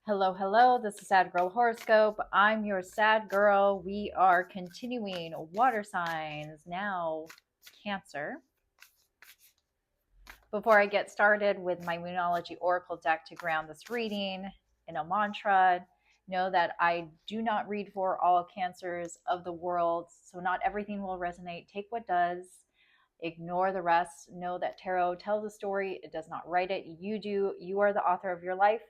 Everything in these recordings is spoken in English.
Hello, hello. This is Sad Girl Horoscope. I'm your sad girl. We are continuing water signs now, Cancer. Before I get started with my Moonology Oracle deck to ground this reading in a mantra, know that I do not read for all cancers of the world, so not everything will resonate. Take what does, ignore the rest. Know that tarot tells a story, it does not write it. You do. You are the author of your life,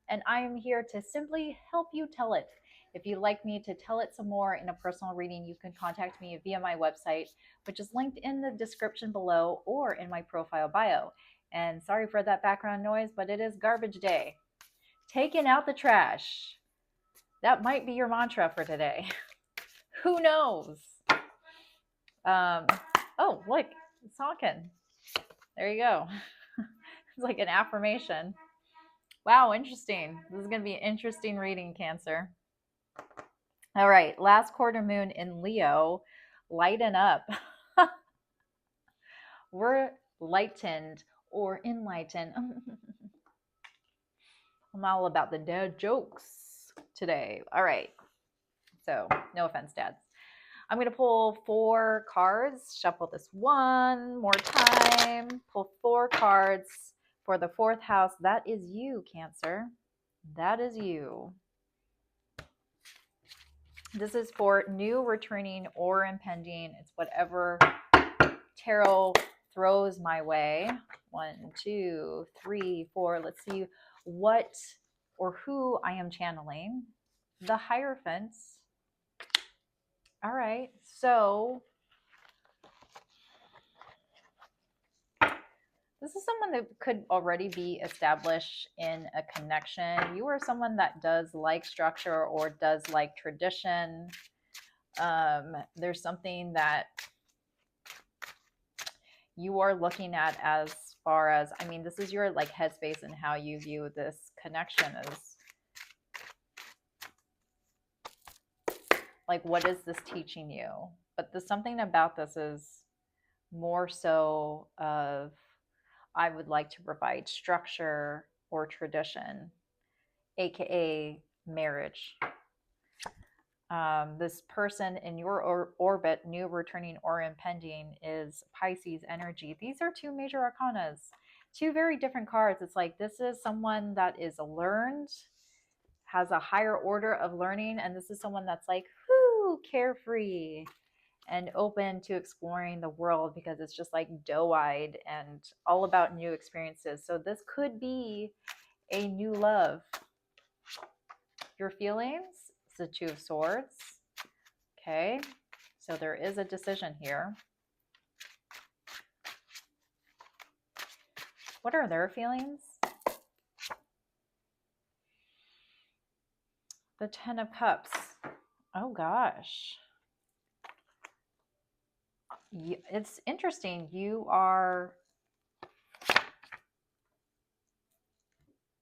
and I am here to simply help you tell it. If you'd like me to tell it some more in a personal reading, you can contact me via my website, which is linked in the description below or in my profile bio. And sorry for that background noise, but it is garbage day. Taking out the trash. That might be your mantra for today. Who knows? Um, oh, look, it's talking. There you go. It's like an affirmation. Wow, interesting. This is going to be an interesting reading, Cancer. All right, last quarter moon in Leo, lighten up. We're lightened or enlightened. I'm all about the dad jokes today. All right, so no offense, dads. I'm going to pull 4 cards, shuffle this one more time, pull 4 cards for the 4th house. That is you, Cancer. That is you. This is for new, returning, or impending. It's whatever tarot throws my way. 1, 2, 3, 4. Let's see what or who I am channeling. The Hierophants. All right. So this is someone that could already be established in a connection. You are someone that does like structure or does like tradition. There's something that you are looking at as far as, I mean, this is your like headspace and how you view this connection is like, what is this teaching you? But there's something about this is more so of, I would like to provide structure or tradition, aka marriage. This person in your orbit, new, returning, or impending, is Pisces energy. These are 2 major arcanas, 2 very different cards. It's like this is someone that is learned, has a higher order of learning, and this is someone that's like, whoo, carefree and open to exploring the world because it's just like doe-eyed and all about new experiences. So this could be a new love. Your feelings, it's the 2 of Swords. Okay, so there is a decision here. What are their feelings? The 10 of Cups. Oh gosh. It's interesting. You are,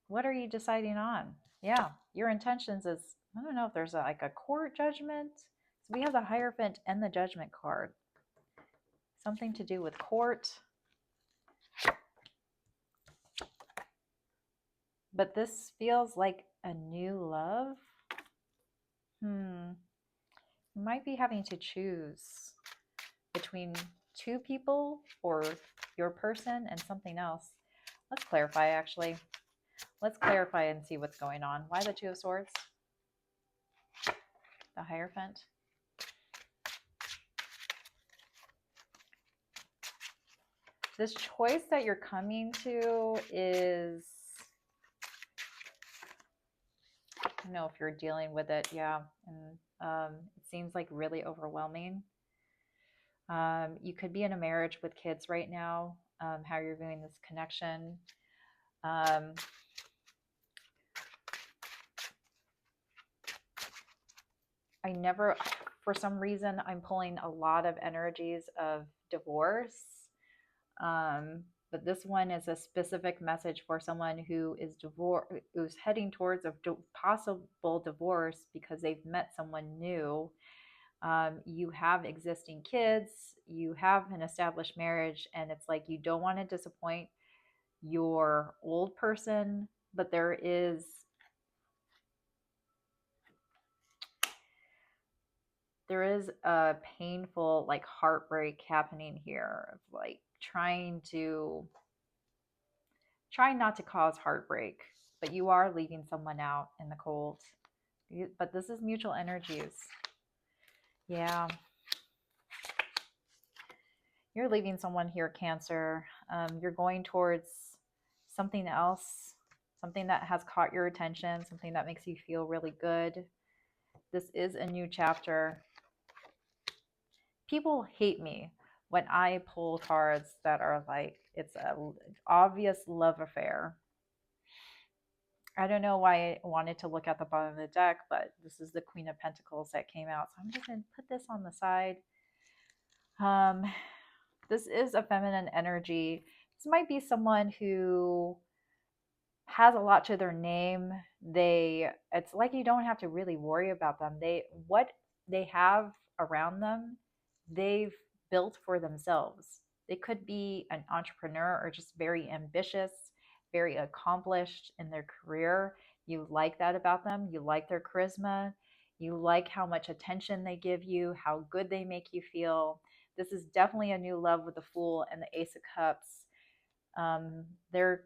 what are you deciding on? Yeah, your intentions is, I don't know if there's like a court judgment. So we have the Hierophant and the Judgment card. Something to do with court. But this feels like a new love. You might be having to choose between 2 people or your person and something else. Let's clarify, actually. Let's clarify and see what's going on. Why the 2 of Swords? The Hierophant. This choice that you're coming to is, I don't know if you're dealing with it, yeah, and it seems like really overwhelming. You could be in a marriage with kids right now, how you're viewing this connection. I never, for some reason, I'm pulling a lot of energies of divorce. But this one is a specific message for someone who is who's heading towards a possible divorce because they've met someone new. You have existing kids, you have an established marriage, and it's like you don't want to disappoint your old person, but there is There is a painful like heartbreak happening here of like trying not to cause heartbreak, but you are leaving someone out in the cold. But this is mutual energies. Yeah. You're leaving someone here, Cancer. You're going towards something else, something that has caught your attention, something that makes you feel really good. This is a new chapter. People hate me when I pull cards that are like it's a obvious love affair. I don't know why I wanted to look at the bottom of the deck, but this is the Queen of Pentacles that came out. So I'm just going to put this on the side. Um, this is a feminine energy. This might be someone who has a lot to their name. It's like you don't have to really worry about them. What they have around them, they've built for themselves. They could be an entrepreneur or just very ambitious, very accomplished in their career. You like that about them. You like their charisma. You like how much attention they give you, how good they make you feel. This is definitely a new love with the Fool and the Ace of Cups. They're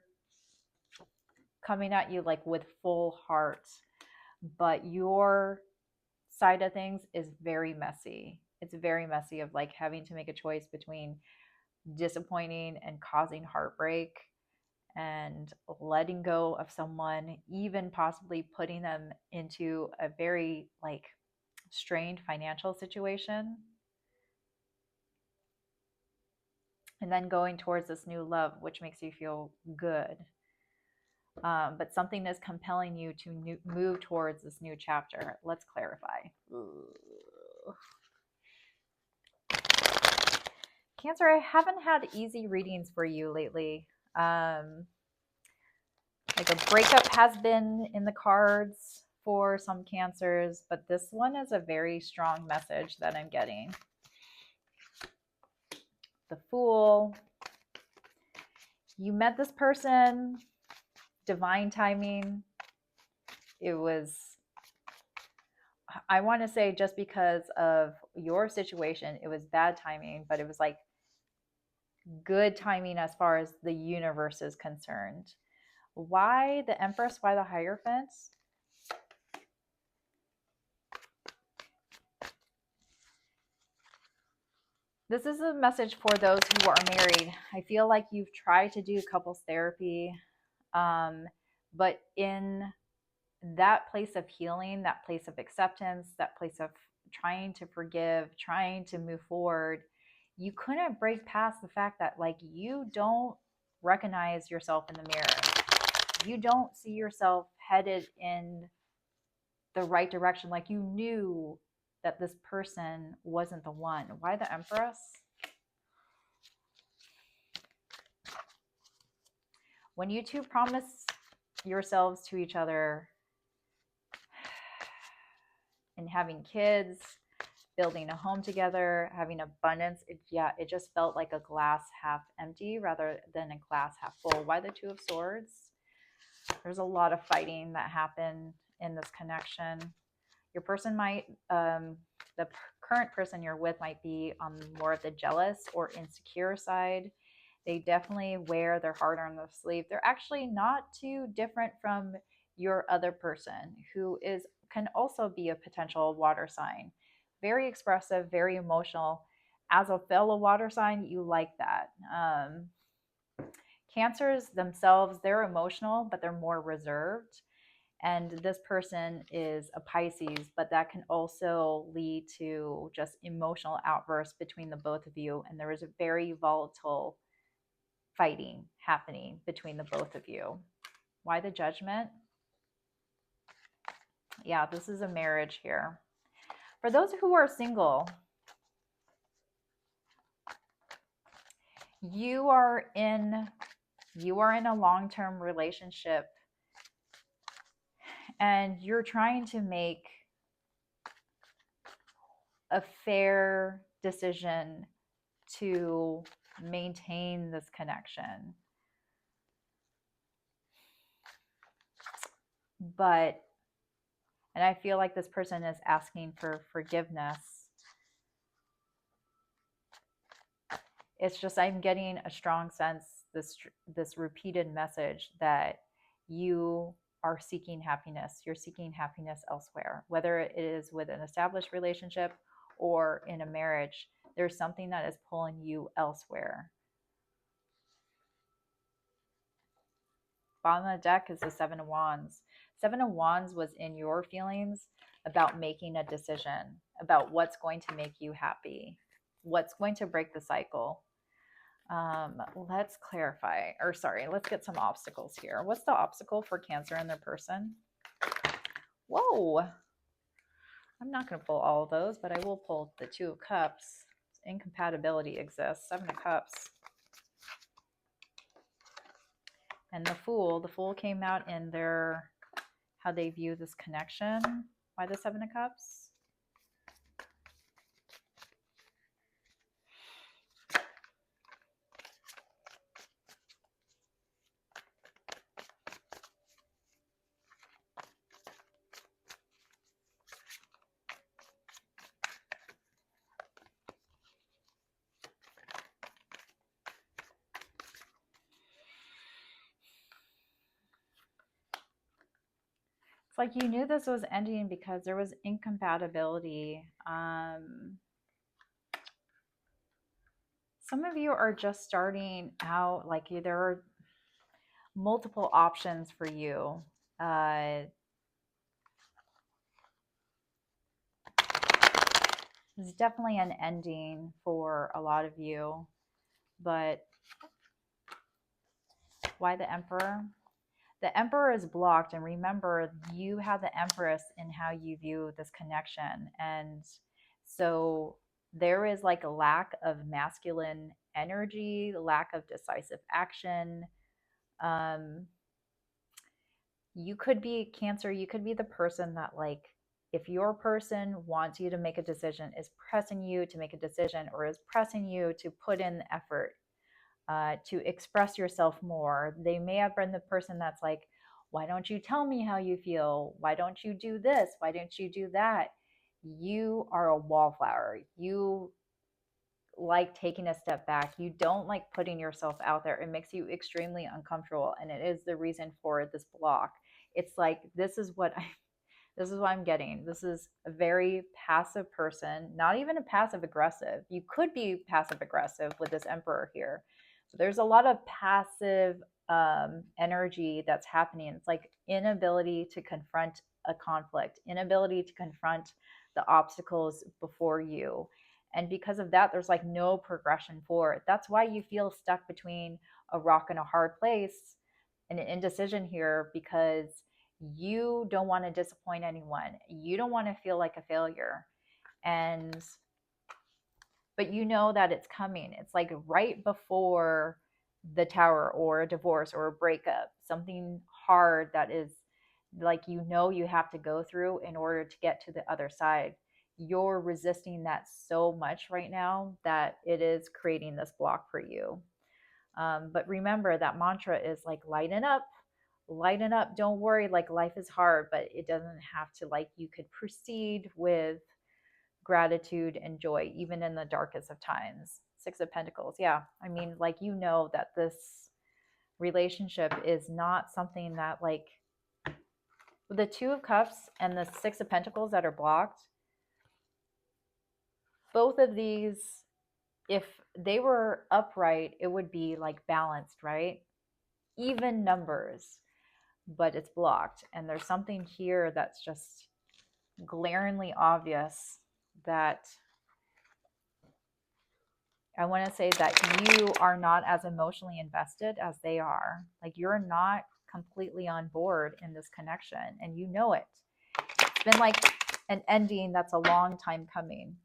coming at you like with full heart, but your side of things is very messy. It's very messy of like having to make a choice between disappointing and causing heartbreak and letting go of someone, even possibly putting them into a very like strained financial situation, and then going towards this new love which makes you feel good. But something is compelling you to move towards this new chapter. Let's clarify. Cancer, I haven't had easy readings for you lately. Like a breakup has been in the cards for some Cancers, but this one is a very strong message that I'm getting. The Fool. You met this person, divine timing. It was, I want to say, just because of your situation, it was bad timing, but it was like good timing as far as the universe is concerned. Why the Empress? Why the Hierophant? This is a message for those who are married. I feel like you've tried to do couples therapy, but in that place of healing, that place of acceptance, that place of trying to forgive, trying to move forward, you couldn't break past the fact that like you don't recognize yourself in the mirror. You don't see yourself headed in the right direction. Like you knew that this person wasn't the one. Why the Empress? When you two promise yourselves to each other and having kids, building a home together, having abundance, it just felt like a glass half empty rather than a glass half full. Why the Two of Swords? There's a lot of fighting that happened in this connection. Your person might, the current person you're with might be on more of the jealous or insecure side. They definitely wear their heart on their sleeve. They're actually not too different from your other person, who can also be a potential water sign. Very expressive, very emotional. As a fellow water sign, you like that. Cancers themselves, they're emotional, but they're more reserved. And this person is a Pisces, but that can also lead to just emotional outbursts between the both of you. And there is a very volatile fighting happening between the both of you. Why the Judgment? Yeah, this is a marriage here. For those who are single, you are in a long-term relationship and you're trying to make a fair decision to maintain this connection. And I feel like this person is asking for forgiveness. It's just I'm getting a strong sense, this repeated message that you are seeking happiness. You're seeking happiness elsewhere, whether it is with an established relationship or in a marriage. There's something that is pulling you elsewhere. Bottom of the deck is the Seven of Wands. Seven of Wands was in your feelings about making a decision about what's going to make you happy, what's going to break the cycle. Let's clarify, or sorry, let's get some obstacles here. What's the obstacle for Cancer and their person? Whoa. I'm not going to pull all of those, but I will pull the Two of Cups. Incompatibility exists. Seven of Cups. And the Fool came out in their, how they view this connection by the Seven of Cups. It's like you knew this was ending because there was incompatibility. Some of you are just starting out, like there are multiple options for you. It's definitely an ending for a lot of you, but why the Emperor? The Emperor is blocked, and remember, you have the Empress in how you view this connection, and so there is like a lack of masculine energy, lack of decisive action. You could be Cancer, you could be the person that, like, if your person wants you to make a decision, is pressing you to make a decision, or is pressing you to put in the effort, to express yourself more. They may have been the person that's like, why don't you tell me how you feel? Why don't you do this? Why don't you do that? You are a wallflower. You like taking a step back. You don't like putting yourself out there. It makes you extremely uncomfortable, and it is the reason for this block. It's like, this is what I'm getting. This is a very passive person, not even a passive aggressive. You could be passive aggressive with this Emperor here. But there's a lot of passive energy that's happening. It's like inability to confront a conflict, inability to confront the obstacles before you. And because of that, there's like no progression forward. That's why you feel stuck between a rock and a hard place and an indecision here, because you don't want to disappoint anyone. You don't want to feel like a failure. But you know that it's coming. It's like right before the Tower, or a divorce, or a breakup, something hard that is like, you have to go through in order to get to the other side. You're resisting that so much right now that it is creating this block for you. But remember, that mantra is like, lighten up, don't worry, like life is hard, but it doesn't have to, like, you could proceed with gratitude and joy even in the darkest of times. Six of Pentacles. Yeah, I mean, like, that this relationship is not something that, like, the Two of Cups and the Six of Pentacles that are blocked, both of these, if they were upright, it would be like balanced, right? Even numbers. But it's blocked, and there's something here that's just glaringly obvious, that I want to say that you are not as emotionally invested as they are. Like, you're not completely on board in this connection, and you know it. It's been like an ending that's a long time coming.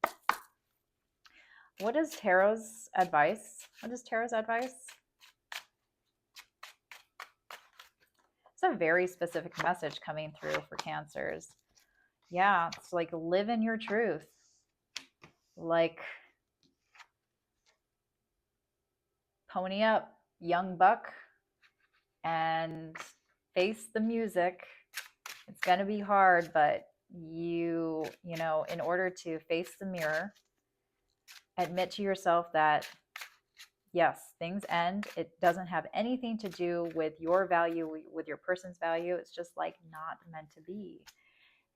What is Tarot's advice? It's a very specific message coming through for Cancers. Yeah, it's like, live in your truth. Like, pony up, young buck, and face the music. It's going to be hard, but you know, in order to face the mirror, admit to yourself that yes, things end. It doesn't have anything to do with your value, with your person's value. It's just like not meant to be.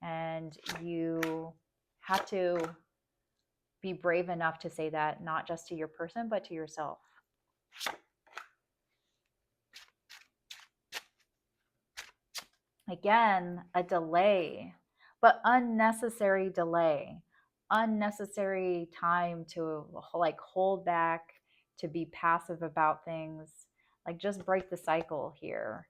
And you have to be brave enough to say that, not just to your person, but to yourself. Again, a delay, but unnecessary delay, unnecessary time to like hold back, to be passive about things. Like just break the cycle here.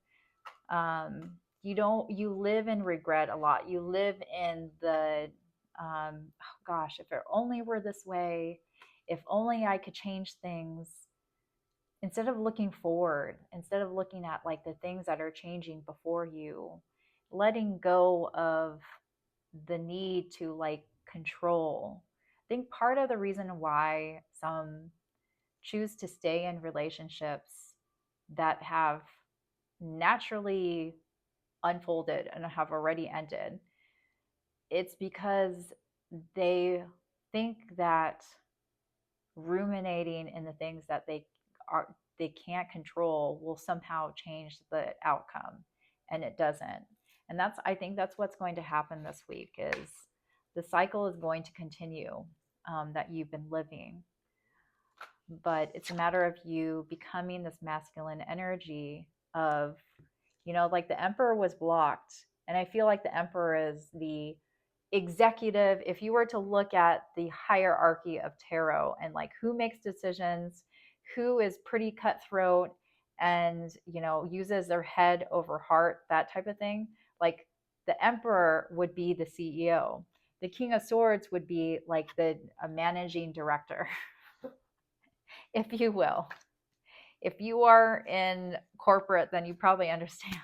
You live in regret a lot. You live in the oh gosh, if it only were this way, if only I could change things, instead of looking forward, instead of looking at like the things that are changing before you, letting go of the need to like control. I think part of the reason why some choose to stay in relationships that have naturally unfolded and have already ended, it's because they think that ruminating in the things that they can't control will somehow change the outcome, and it doesn't. And I think that's what's going to happen this week is the cycle is going to continue, that you've been living, but it's a matter of you becoming this masculine energy of, like the emperor was blocked, and I feel like the emperor is the executive. If you were to look at the hierarchy of tarot and like who makes decisions, who is pretty cutthroat and uses their head over heart, that type of thing, like the emperor would be the CEO. The king of swords would be like the managing director, if you will. If you are in corporate, then you probably understand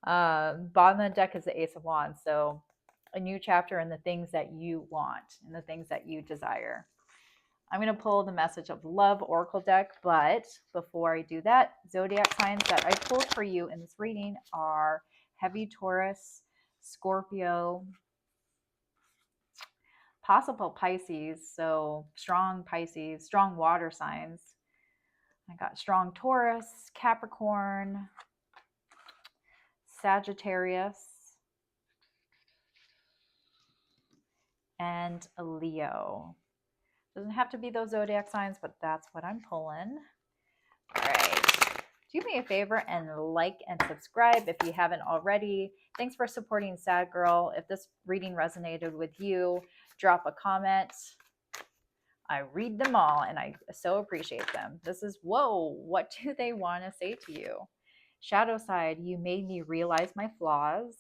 that. Bottom of the deck is the Ace of Wands. So a new chapter in the things that you want and the things that you desire. I'm going to pull the message of love oracle deck, but before I do that, zodiac signs that I pulled for you in this reading are heavy Taurus, Scorpio, possible Pisces, so strong Pisces, strong water signs. I got strong Taurus, Capricorn, Sagittarius, and a Leo. Doesn't have to be those zodiac signs, but that's what I'm pulling. All right. Do me a favor and like and subscribe if you haven't already. Thanks for supporting Sad Girl. If this reading resonated with you, drop a comment. I read them all and I so appreciate them. This is, whoa, what do they want to say to you? Shadow side, you made me realize my flaws.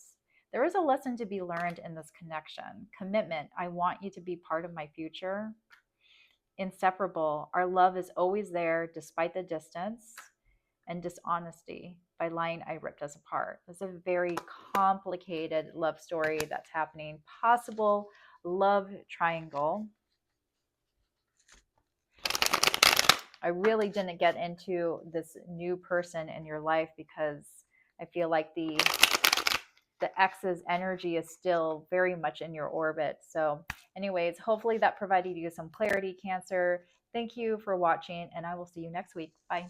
There is a lesson to be learned in this connection. Commitment, I want you to be part of my future. Inseparable, our love is always there despite the distance. And dishonesty, by lying I ripped us apart. It's a very complicated love story that's happening. Possible love triangle. I really didn't get into this new person in your life because I feel like the ex's energy is still very much in your orbit. So anyways, hopefully that provided you some clarity, Cancer. Thank you for watching, and I will see you next week. Bye.